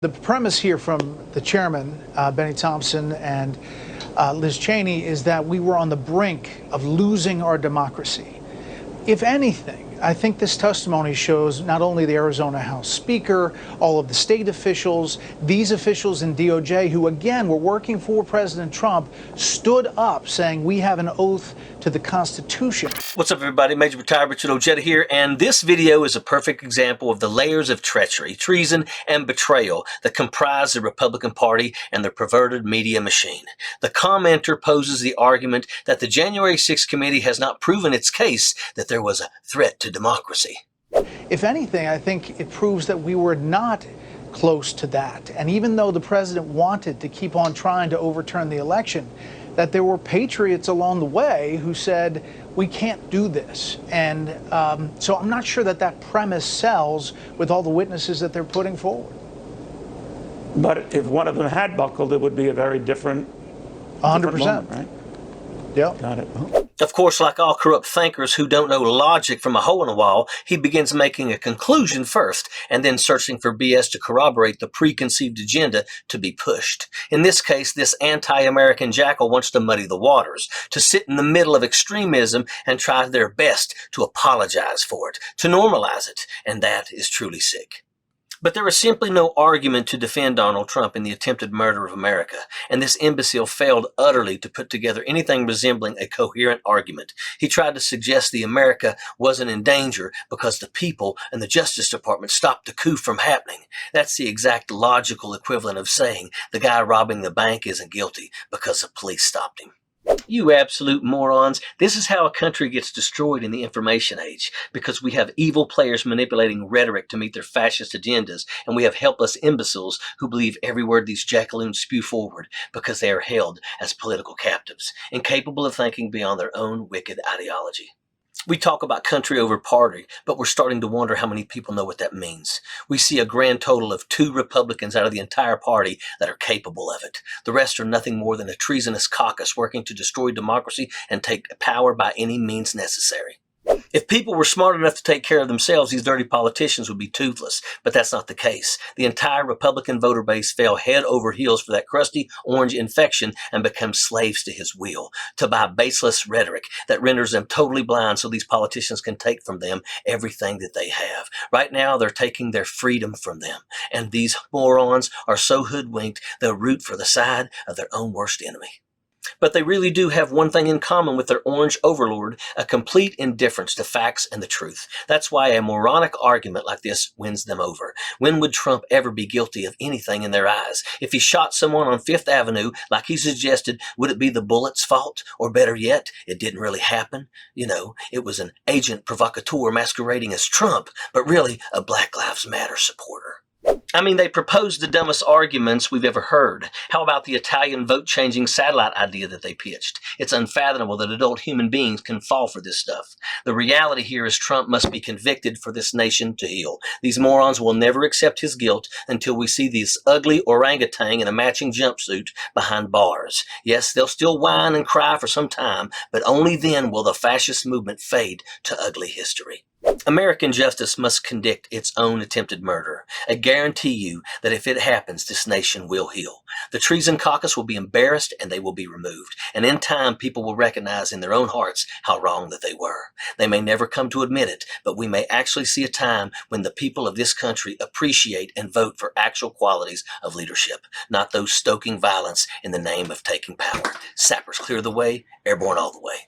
The premise here from the chairman, Benny Thompson, and Liz Cheney is that we were on the brink of losing our democracy. If anything, I think this testimony shows not only the Arizona House Speaker, all of the state officials, these officials in DOJ who, again, were working for President Trump, stood up saying we have an oath to the Constitution. What's up, everybody? Major Retired Richard Ojeda here, and this video is a perfect example of the layers of treachery, treason, and betrayal that comprise the Republican Party and their perverted media machine. The commenter poses the argument that the January 6th committee has not proven its case that there was a threat to democracy. If anything, I think it proves that we were not close to that. And even though the president wanted to keep on trying to overturn the election, that there were patriots along the way who said, we can't do this. And so I'm not sure that that premise sells with all the witnesses that they're putting forward. But if one of them had buckled, it would be a very different 100%. Moment, right? Yeah. Got it. Of course, like all corrupt thinkers who don't know logic from a hole in a wall, he begins making a conclusion first and then searching for BS to corroborate the preconceived agenda to be pushed. In this case, this anti-American jackal wants to muddy the waters, to sit in the middle of extremism and try their best to apologize for it, to normalize it, and that is truly sick. But there is simply no argument to defend Donald Trump in the attempted murder of America, and this imbecile failed utterly to put together anything resembling a coherent argument. He tried to suggest the America wasn't in danger because the people and the Justice Department stopped the coup from happening. That's the exact logical equivalent of saying the guy robbing the bank isn't guilty because the police stopped him. You absolute morons. This is how a country gets destroyed in the information age, because we have evil players manipulating rhetoric to meet their fascist agendas, and we have helpless imbeciles who believe every word these jackaloons spew forward because they are held as political captives, incapable of thinking beyond their own wicked ideology. We talk about country over party, but we're starting to wonder how many people know what that means. We see a grand total of 2 Republicans out of the entire party that are capable of it. The rest are nothing more than a treasonous caucus working to destroy democracy and take power by any means necessary. If people were smart enough to take care of themselves, these dirty politicians would be toothless, but that's not the case. The entire Republican voter base fell head over heels for that crusty orange infection and become slaves to his will, to buy baseless rhetoric that renders them totally blind so these politicians can take from them everything that they have. Right now, they're taking their freedom from them, and these morons are so hoodwinked they'll root for the side of their own worst enemy. But they really do have one thing in common with their orange overlord, a complete indifference to facts and the truth. That's why a moronic argument like this wins them over. When would Trump ever be guilty of anything in their eyes? If he shot someone on Fifth Avenue, like he suggested, would it be the bullet's fault? Or better yet, it didn't really happen? You know, it was an agent provocateur masquerading as Trump, but really a Black Lives Matter supporter. I mean, they proposed the dumbest arguments we've ever heard. How about the Italian vote-changing satellite idea that they pitched? It's unfathomable that adult human beings can fall for this stuff. The reality here is Trump must be convicted for this nation to heal. These morons will never accept his guilt until we see this ugly orangutan in a matching jumpsuit behind bars. Yes, they'll still whine and cry for some time, but only then will the fascist movement fade to ugly history. American justice must convict its own attempted murder. I guarantee you that if it happens, this nation will heal. The treason caucus will be embarrassed and they will be removed. And in time, people will recognize in their own hearts how wrong that they were. They may never come to admit it, but we may actually see a time when the people of this country appreciate and vote for actual qualities of leadership, not those stoking violence in the name of taking power. Sappers clear the way, airborne all the way.